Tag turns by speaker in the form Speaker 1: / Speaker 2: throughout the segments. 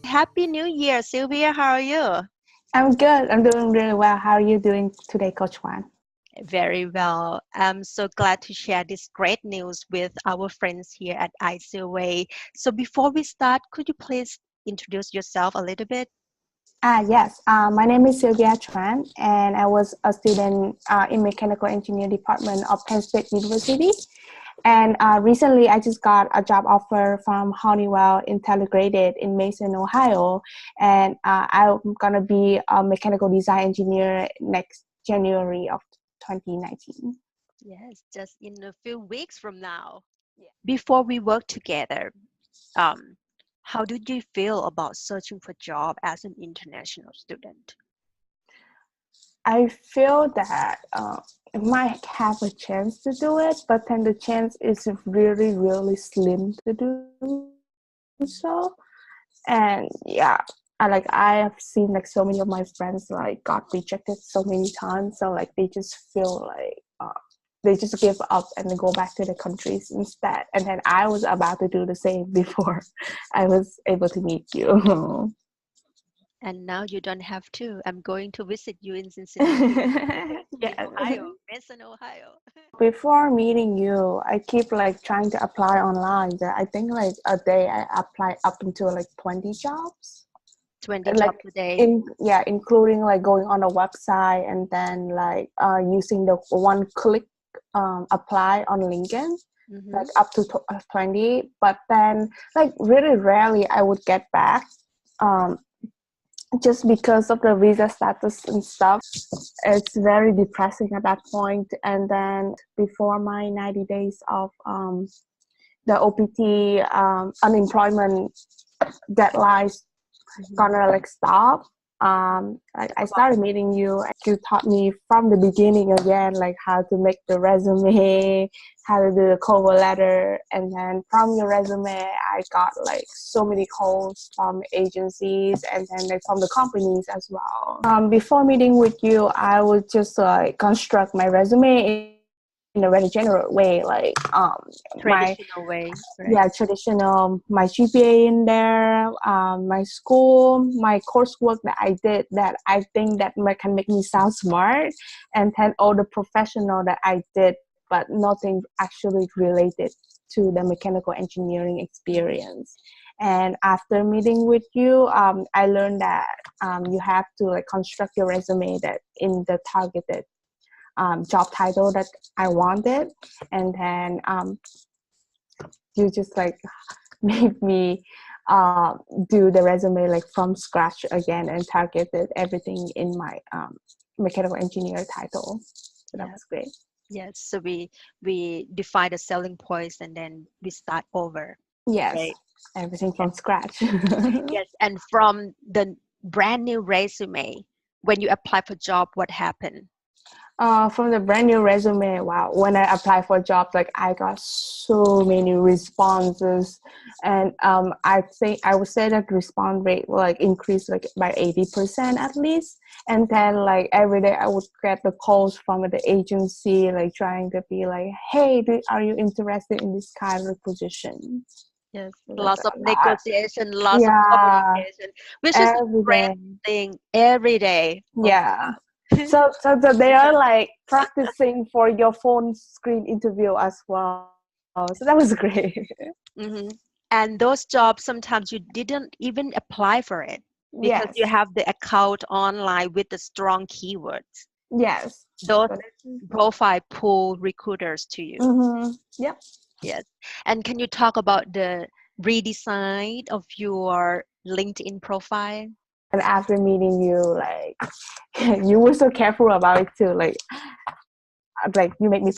Speaker 1: Happy New Year, Silvia. How are you?
Speaker 2: I'm good. I'm doing really well. How are you doing today, Coach Kwan?
Speaker 1: Very well. I'm so glad to share this great news with our friends here at ICAway. So before we start, could you please introduce yourself a little bit?
Speaker 2: Yes. My name is Silvia Tran, and I was a student in Mechanical Engineering Department of Penn State University. And recently, I just got a job offer from Honeywell Integrated in Mason, Ohio. And I'm going to be a mechanical design engineer next January of 2019.
Speaker 1: Yes, just in a few weeks from now. Before we work together, um, how did you feel about searching for job as an international student?
Speaker 2: I feel that I might have a chance to do it, but then the chance is really, really slim to do so. And yeah, I have seen like so many of my friends like got rejected so many times, so like they just feel like they just give up and they go back to their countries instead. And then I was about to do the same before I was able to meet you.
Speaker 1: And now you don't have to. I'm going to visit you in Cincinnati, in
Speaker 2: Yeah.
Speaker 1: Ohio, Mason, Ohio.
Speaker 2: Before meeting you, I keep like trying to apply online. I think like a day I apply up until like 20 jobs.
Speaker 1: 20
Speaker 2: Like
Speaker 1: jobs a day.
Speaker 2: including like going on a website and then like using the one click apply on LinkedIn,
Speaker 1: Mm-hmm.
Speaker 2: like up to 20. But then like really rarely I would get back. Um, just because of the visa status and stuff. It's very depressing at that point. And then before my 90 days of the OPT unemployment deadlines
Speaker 1: Mm-hmm.
Speaker 2: gonna like stop, I started meeting you. You taught me from the beginning again, like how to make the resume, how to do the cover letter. And then from your resume I got like so many calls from agencies and then like from the companies as well. Before meeting with you, I would just like construct my resume in a very general way, like my
Speaker 1: Traditional way, right?
Speaker 2: yeah, traditional, my GPA in there, my school, my coursework that I did that I think that can make me sound smart, and then all the professional that I did, but nothing actually related to the mechanical engineering experience. And after meeting with you, I learned that you have to like construct your resume that in the targeted job title that I wanted, and then you just like made me uh, do the resume like from scratch again and targeted everything in my mechanical engineer title. So that
Speaker 1: Yeah.
Speaker 2: was great.
Speaker 1: Yes. So we define the selling points and then we start over,
Speaker 2: Yes,
Speaker 1: right?
Speaker 2: everything
Speaker 1: Yes.
Speaker 2: from scratch.
Speaker 1: Yes. And from the brand new resume, when you apply for job, what happened?
Speaker 2: From the brand new resume, wow, when I applied for jobs, like I got so many responses, and I think I would say that response rate will like increase like by 80% at least. And then like every day I would get the calls from the agency like trying to be like, hey, are you interested in this kind of position?
Speaker 1: Yes.
Speaker 2: So that's
Speaker 1: Lots of
Speaker 2: a lot.
Speaker 1: negotiation, lots of
Speaker 2: Yeah,
Speaker 1: communication, which is a
Speaker 2: every
Speaker 1: great
Speaker 2: day.
Speaker 1: thing every day. Oh
Speaker 2: Yeah.
Speaker 1: my God.
Speaker 2: So they are like practicing for your phone screen interview as well. So that was great.
Speaker 1: Hmm. And those jobs, sometimes you didn't even apply for it because
Speaker 2: Yes.
Speaker 1: you have the account online with the strong keywords.
Speaker 2: Yes.
Speaker 1: Those
Speaker 2: So
Speaker 1: profile pull recruiters to you.
Speaker 2: yep.
Speaker 1: Yes. And can you talk about the redesign of your LinkedIn profile?
Speaker 2: And after meeting you, like you were so careful about it too. Like you make me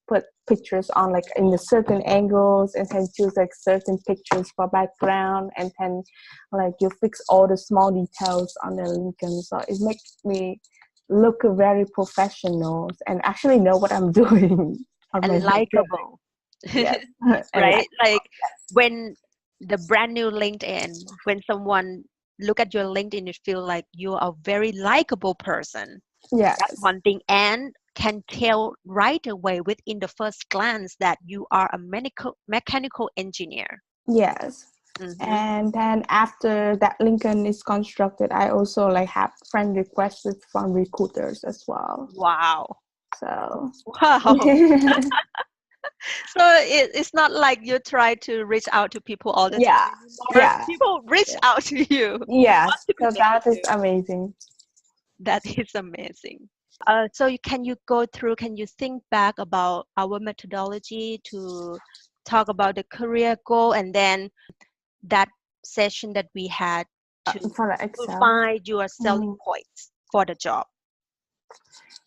Speaker 2: put pictures on like in the certain angles and then choose like certain pictures for background, and then like you fix all the small details on the Lincoln, so it makes me look very professional and actually know what I'm doing on my
Speaker 1: And
Speaker 2: LinkedIn.
Speaker 1: likable,
Speaker 2: Yes. And
Speaker 1: right?
Speaker 2: like
Speaker 1: Like when the brand new LinkedIn, when someone look at your LinkedIn, you feel like you are a very likable person. That's
Speaker 2: yes.
Speaker 1: one thing, and can tell right away within the first glance that you are a mechanical engineer.
Speaker 2: Yes.
Speaker 1: Mm-hmm.
Speaker 2: And then after that Lincoln is constructed, I also like have friend requests from recruiters as well.
Speaker 1: Wow.
Speaker 2: So
Speaker 1: Wow. So it's not like you try to reach out to people all the time
Speaker 2: yeah,
Speaker 1: anymore.
Speaker 2: yeah,
Speaker 1: People reach
Speaker 2: yeah.
Speaker 1: out to you. Want
Speaker 2: Yes,
Speaker 1: to
Speaker 2: so
Speaker 1: connect with
Speaker 2: that is
Speaker 1: you.
Speaker 2: amazing.
Speaker 1: That is amazing. So can you go through, can you think back about our methodology to talk about the career goal and then that session that we had
Speaker 2: For the
Speaker 1: to
Speaker 2: Excel.
Speaker 1: find your selling
Speaker 2: Mm.
Speaker 1: points for the job?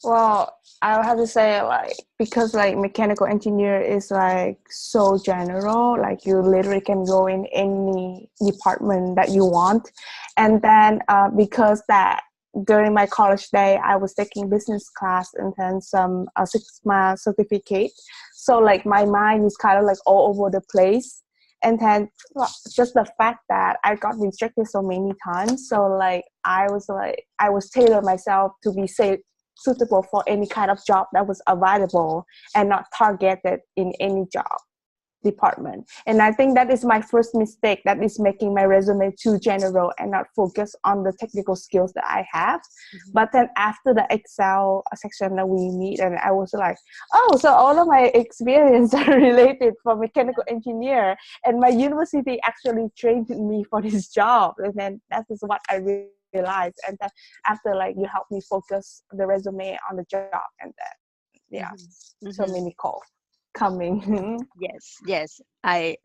Speaker 2: Well, I have to say, like, because like mechanical engineer is like so general, like you literally can go in any department that you want. And then because that during my college day, I was taking business class and then some 6 month certificate. So like my mind is kind of like all over the place. And then just the fact that I got rejected so many times, so like I was tailored myself to be safe, suitable for any kind of job that was available and not targeted in any job department. And I think that is my first mistake, that is making my resume too general and not focus on the technical skills that I have.
Speaker 1: Mhm.
Speaker 2: But then after the Excel section that we meet, and I was like, oh, so all of my experience are related for mechanical engineer, and my university actually trained me for this job. And then that is what I realized. And then after, like, you help me focus the resume on the job, and then yeah,
Speaker 1: Mhm.
Speaker 2: so many
Speaker 1: Mhm.
Speaker 2: calls coming.
Speaker 1: Yes, yes. I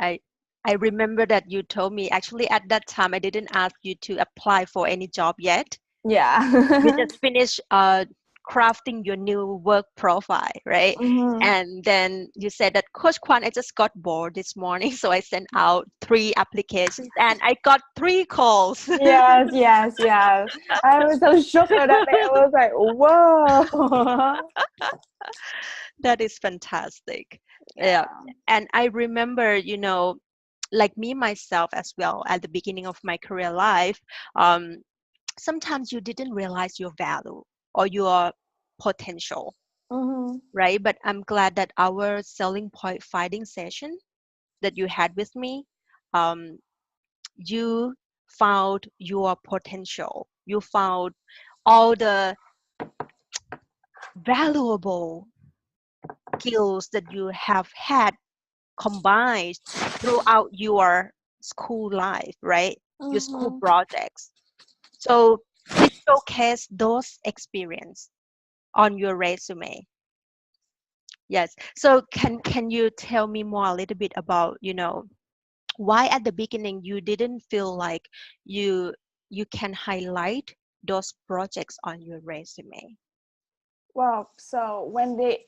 Speaker 1: remember that you told me actually at that time I didn't ask you to apply for any job yet. You
Speaker 2: Yeah.
Speaker 1: just finished crafting your new work profile, right?
Speaker 2: Hmm.
Speaker 1: And then you said that Coach Kwan, I just got bored this morning, so I sent out 3 applications and I got 3 calls.
Speaker 2: Yes, yes, yes. I was so shocked at that. I was like, whoa.
Speaker 1: That is fantastic. Yeah.
Speaker 2: Yeah.
Speaker 1: And I remember, like me myself as well at the beginning of my career life, um, sometimes you didn't realize your value or your potential,
Speaker 2: Mm-hmm.
Speaker 1: right? But I'm glad that our selling point finding session that you had with me, um, you found your potential. You found all the valuable skills that you have had combined throughout your school life, right? Your school
Speaker 2: Mm-hmm.
Speaker 1: projects. So you showcase those experience on your resume. Yes. So can you tell me more a little bit about, why at the beginning you didn't feel like you you can highlight those projects on your resume?
Speaker 2: Well, so when they,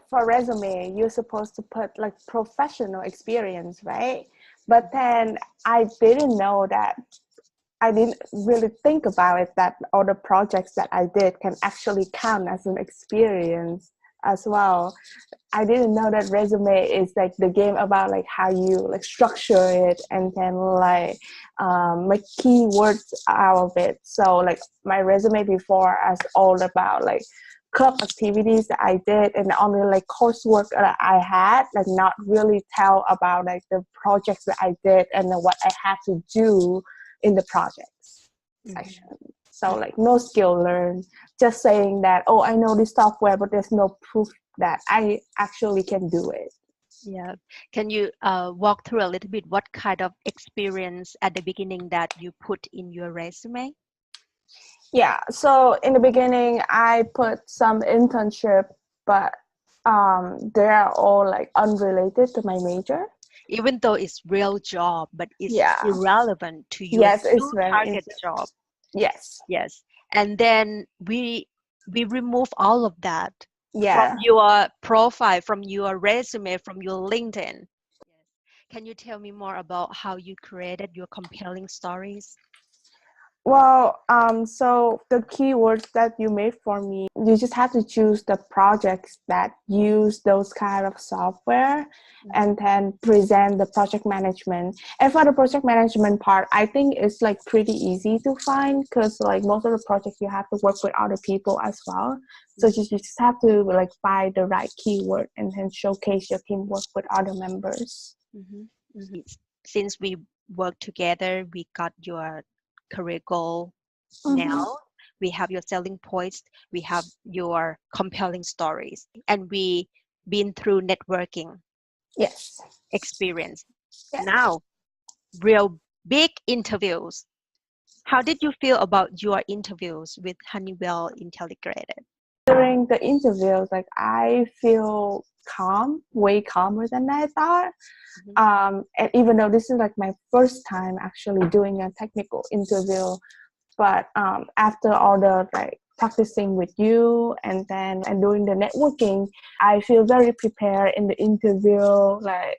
Speaker 2: for resume, you're supposed to put like professional experience, right? But then I didn't know that, I didn't really think about it, that all the projects that I did can actually count as an experience as well. I didn't know that resume is like the game about like how you like structure it and then like make keywords out of it. So like my resume before is all about like club activities that I did and only like coursework that I had, like not really tell about like the projects that I did and then what I had to do in the projects
Speaker 1: Mhm.
Speaker 2: section. So like no skill learned, just saying that, oh, I know this software, but there's no proof that I actually can do it.
Speaker 1: Yeah. Can you walk through a little bit what kind of experience at the beginning that you put in your resume?
Speaker 2: Yeah, so in the beginning, I put some internship, but they're all like unrelated to my major.
Speaker 1: Even though it's real job, but it's
Speaker 2: Yeah,
Speaker 1: irrelevant to your
Speaker 2: yes, it's
Speaker 1: new
Speaker 2: very
Speaker 1: target
Speaker 2: interesting.
Speaker 1: job.
Speaker 2: Yes,
Speaker 1: Yes. And then we remove all of that from
Speaker 2: yeah.
Speaker 1: your profile, from your resume, from your LinkedIn. Yes. Can you tell me more about how you created your compelling stories?
Speaker 2: Well, so the keywords that you made for me, you just have to choose the projects that use those kind of software
Speaker 1: Mhm.
Speaker 2: and then present the project management. And for the project management part, I think it's like pretty easy to find because like most of the projects you have to work with other people as well. So
Speaker 1: Mhm.
Speaker 2: you just have to like find the right keyword and then showcase your teamwork with other members.
Speaker 1: Mhm. Mhm. Since work together. We got your career goal
Speaker 2: Mm-hmm.
Speaker 1: now. We have your selling points. We have your compelling stories, and we been through networking
Speaker 2: Yes.
Speaker 1: experience.
Speaker 2: Yes.
Speaker 1: Now, real big interviews. How did you feel about your interviews with Honeywell Integrated?
Speaker 2: During the interviews, like I feel calm, way calmer than I thought.
Speaker 1: Mhm.
Speaker 2: And even though this is like my first time actually doing a technical interview, but after all the like practicing with you and then and doing the networking, I feel very prepared in the interview. Like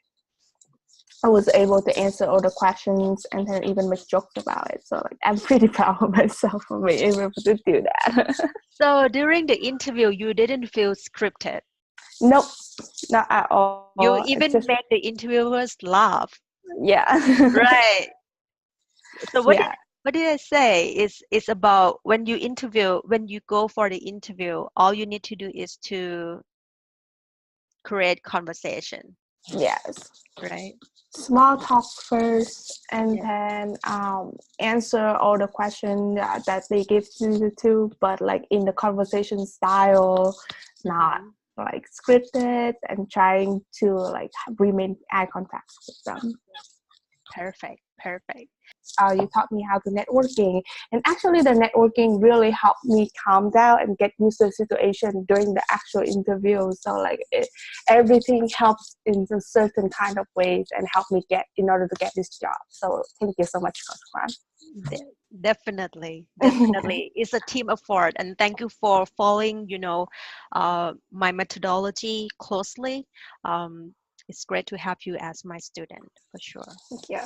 Speaker 2: I was able to answer all the questions and then even make jokes about it. So like I'm pretty proud of myself for being able to do that.
Speaker 1: So during the interview, you didn't feel scripted.
Speaker 2: Nope, not at all.
Speaker 1: You
Speaker 2: It's just
Speaker 1: even made the interviewers laugh.
Speaker 2: yeah.
Speaker 1: Right. So
Speaker 2: Yeah.
Speaker 1: what did I say? It's about when you interview, when you go for the interview, all you need to do is to create conversation,
Speaker 2: Yes.
Speaker 1: right?
Speaker 2: Small talk first and
Speaker 1: Yeah.
Speaker 2: then answer all the questions that they give you to, but like in the conversation style, not
Speaker 1: Hmm.
Speaker 2: like scripted, and trying to like remain eye contact with them.
Speaker 1: Perfect. Perfect.
Speaker 2: You taught me how to networking, and actually the networking really helped me calm down and get used to the situation during the actual interview. So like everything helps in a certain kind of ways and helped me get in order to get this job. So thank you so much, Coach
Speaker 1: Definitely,
Speaker 2: Kwan.
Speaker 1: definitely. It's a team effort, and thank you for following, my methodology closely. Um, it's great to have you as my student for sure.
Speaker 2: Thank you.